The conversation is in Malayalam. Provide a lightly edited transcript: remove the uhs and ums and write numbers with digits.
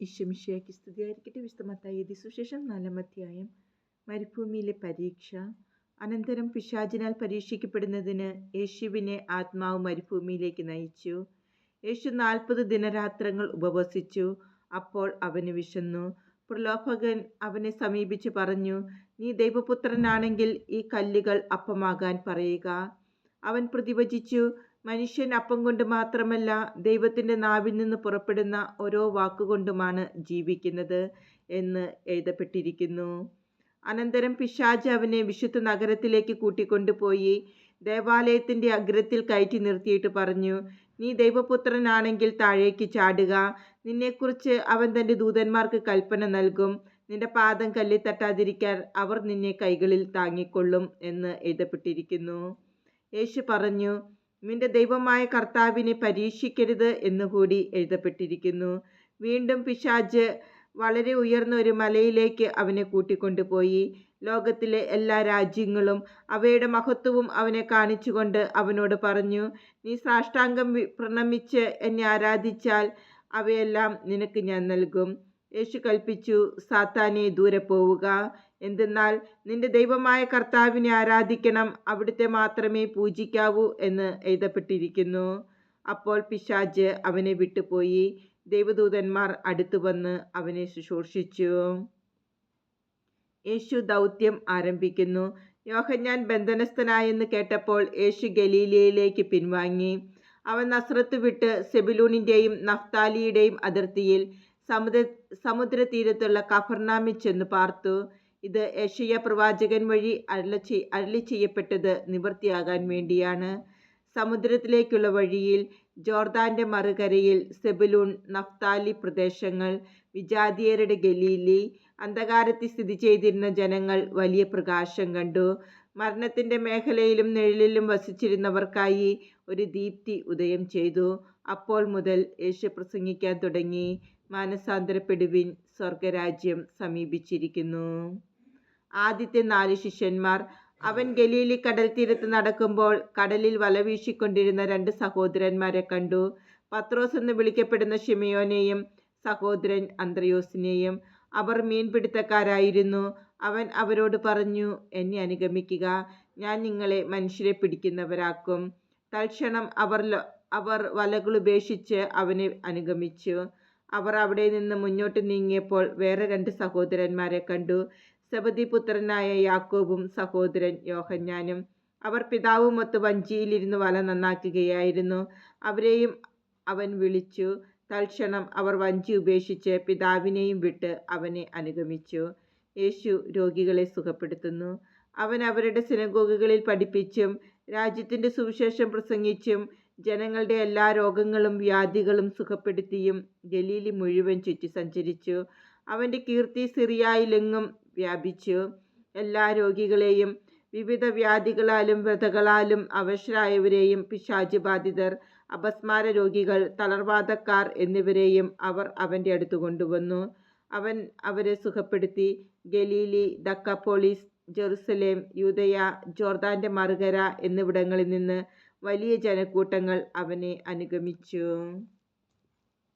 ഈശോമിശിഹായ്ക്ക് സ്തുതിയായിരിക്കട്ടെ. വിശുദ്ധ മത്തായി എഴുതിയ സുവിശേഷം 4-ാം അധ്യായം. മരുഭൂമിയിലെ പരീക്ഷ. അനന്തരം പിശാചിനാൽ പരീക്ഷിക്കപ്പെടുന്നതിന് യേശുവിനെ ആത്മാവ് മരുഭൂമിയിലേക്ക് നയിച്ചു. യേശു 40 ദിനരാത്രങ്ങൾ ഉപവസിച്ചു. അപ്പോൾ അവന് വിശന്നു. പ്രലോഭകൻ അവനെ സമീപിച്ച് പറഞ്ഞു, നീ ദൈവപുത്രനാണെങ്കിൽ ഈ കല്ലുകൾ അപ്പമാകാൻ പറയുക. അവൻ പ്രതിവചിച്ചു, മനുഷ്യൻ അപ്പം കൊണ്ട് മാത്രമല്ല ദൈവത്തിൻ്റെ നാവിൽ നിന്ന് പുറപ്പെടുന്ന ഓരോ വാക്കുകൊണ്ടുമാണ് ജീവിക്കുന്നത് എന്ന് എഴുതപ്പെട്ടിരിക്കുന്നു. അനന്തരം പിശാച് അവനെ വിശുദ്ധ നഗരത്തിലേക്ക് കൂട്ടിക്കൊണ്ടുപോയി ദേവാലയത്തിൻ്റെ അഗ്രത്തിൽ കയറ്റി നിർത്തിയിട്ട് പറഞ്ഞു, നീ ദൈവപുത്രനാണെങ്കിൽ താഴേക്ക് ചാടുക. നിന്നെക്കുറിച്ച് അവൻ തൻ്റെ ദൂതന്മാർക്ക് കൽപ്പന നൽകും. നിന്റെ പാദം കല്ലിൽ തട്ടാതിരിക്കാൻ അവർ നിന്നെ കൈകളിൽ താങ്ങിക്കൊള്ളും എന്ന് എഴുതപ്പെട്ടിരിക്കുന്നു. യേശു പറഞ്ഞു, നിന്റെ ദൈവമായ കർത്താവിനെ പരീക്ഷിക്കരുത് എന്നുകൂടി എഴുതപ്പെട്ടിരിക്കുന്നു. വീണ്ടും പിശാച് വളരെ ഉയർന്ന ഒരു മലയിലേക്ക് അവനെ കൂട്ടിക്കൊണ്ടുപോയി. ലോകത്തിലെ എല്ലാ രാജ്യങ്ങളും അവയുടെ മഹത്വവും അവനെ കാണിച്ചുകൊണ്ട് അവനോട് പറഞ്ഞു, നീ സാഷ്ടാംഗം പ്രണമിച്ച് എന്നെ ആരാധിച്ചാൽ അവയെല്ലാം നിനക്ക് ഞാൻ നൽകും. യേശു കൽപ്പിച്ചു, സാത്താനെ ദൂരെ പോവുക. എന്തെന്നാൽ നിന്റെ ദൈവമായ കർത്താവിനെ ആരാധിക്കണം, അവിടുത്തെ മാത്രമേ പൂജിക്കാവൂ എന്ന് എഴുതപ്പെട്ടിരിക്കുന്നു. അപ്പോൾ പിശാച് അവനെ വിട്ടുപോയി. ദൈവദൂതന്മാർ അടുത്തു വന്ന് അവനെ ശുശ്രൂഷിച്ചു. യേശു ദൗത്യം ആരംഭിക്കുന്നു. യോഹന്നാൻ ബന്ധനസ്ഥനായെന്ന് കേട്ടപ്പോൾ യേശു ഗലീലയിലേക്ക് പിൻവാങ്ങി. അവൻ നസ്രത്ത് വിട്ട് സെബുലൂണിൻ്റെയും നഫ്താലിയുടെയും അതിർത്തിയിൽ സമുദ്രതീരത്തുള്ള കഫർനാമിൽ ചെന്ന് പാർത്തു. ഇത് യെശയ്യാ പ്രവാചകൻ വഴി അരുളി ചെയ്യപ്പെട്ടത് നിവൃത്തിയാകാൻ വേണ്ടിയാണ്. സമുദ്രത്തിലേക്കുള്ള വഴിയിൽ ജോർദാന്റെ മറുകരയിൽ സെബുലൂൺ, നഫ്താലി പ്രദേശങ്ങൾ, വിജാതിയരുടെ ഗലീലി, അന്ധകാരത്തിൽ സ്ഥിതി ചെയ്തിരുന്ന ജനങ്ങൾ വലിയ പ്രകാശം കണ്ടു. മരണത്തിന്റെ മേഖലയിലും നിഴലിലും വസിച്ചിരുന്നവർക്കായി ഒരു ദീപ്തി ഉദയം ചെയ്തു. അപ്പോൾ മുതൽ യേശു പ്രസംഗിക്കാൻ തുടങ്ങി, മാനസാന്തരപ്പെടുവിൻ, സ്വർഗരാജ്യം സമീപിച്ചിരിക്കുന്നു. ആദ്യത്തെ 4 ശിഷ്യന്മാർ. അവൻ ഗലീലി കടൽ തീരത്ത് നടക്കുമ്പോൾ കടലിൽ വല വീശിക്കൊണ്ടിരുന്ന 2 സഹോദരന്മാരെ കണ്ടു. പത്രോസ് എന്ന് വിളിക്കപ്പെടുന്ന ശിമയോനെയും സഹോദരൻ അന്ത്രയോസിനെയും. അവർ മീൻപിടുത്തക്കാരായിരുന്നു. അവൻ അവരോട് പറഞ്ഞു, എന്നെ അനുഗമിക്കുക, ഞാൻ നിങ്ങളെ മനുഷ്യരെ പിടിക്കുന്നവരാക്കും. തൽക്ഷണം അവർ വലകളുപേക്ഷിച്ച് അവനെ അനുഗമിച്ചു. അവർ അവിടെ നിന്ന് മുന്നോട്ട് നീങ്ങിയപ്പോൾ വേറെ 2 സഹോദരന്മാരെ കണ്ടു, സെബദി പുത്രനായ യാക്കോബും സഹോദരൻ യോഹന്നാനും. അവർ പിതാവുമൊത്ത് വഞ്ചിയിലിരുന്ന് വല നന്നാക്കുകയായിരുന്നു. അവരെയും അവൻ വിളിച്ചു. തൽക്ഷണം അവർ വഞ്ചി ഉപേക്ഷിച്ച് പിതാവിനെയും വിട്ട് അവനെ അനുഗമിച്ചു. യേശു രോഗികളെ സുഖപ്പെടുത്തുന്നു. അവൻ അവരുടെ സിനഗോഗുകളിൽ പഠിപ്പിച്ചും രാജ്യത്തിൻ്റെ സുവിശേഷം പ്രസംഗിച്ചും ജനങ്ങളുടെ എല്ലാ രോഗങ്ങളും വ്യാധികളും സുഖപ്പെടുത്തിയും ഗലീലി മുഴുവൻ ചുറ്റി സഞ്ചരിച്ചു. അവൻ്റെ കീർത്തി സിറിയയിലെങ്ങും വ്യാപിച്ചു. എല്ലാ രോഗികളെയും, വിവിധ വ്യാധികളാലും വ്രതകളാലും അവശരായവരെയും, പിശാച് ബാധിതർ, അപസ്മാര രോഗികൾ, തളർവാദക്കാർ എന്നിവരെയും അവർ അവൻ്റെ അടുത്ത് കൊണ്ടുവന്നു. അവൻ അവരെ സുഖപ്പെടുത്തി. ഗലീലി, ദക്കാപ്പോളിസ്, ജെറുസലേം, യൂദയ, ജോർദാന്റെ മറുകര എന്നിവിടങ്ങളിൽ നിന്ന് വലിയ ജനക്കൂട്ടങ്ങൾ അവനെ അനുഗമിച്ചു.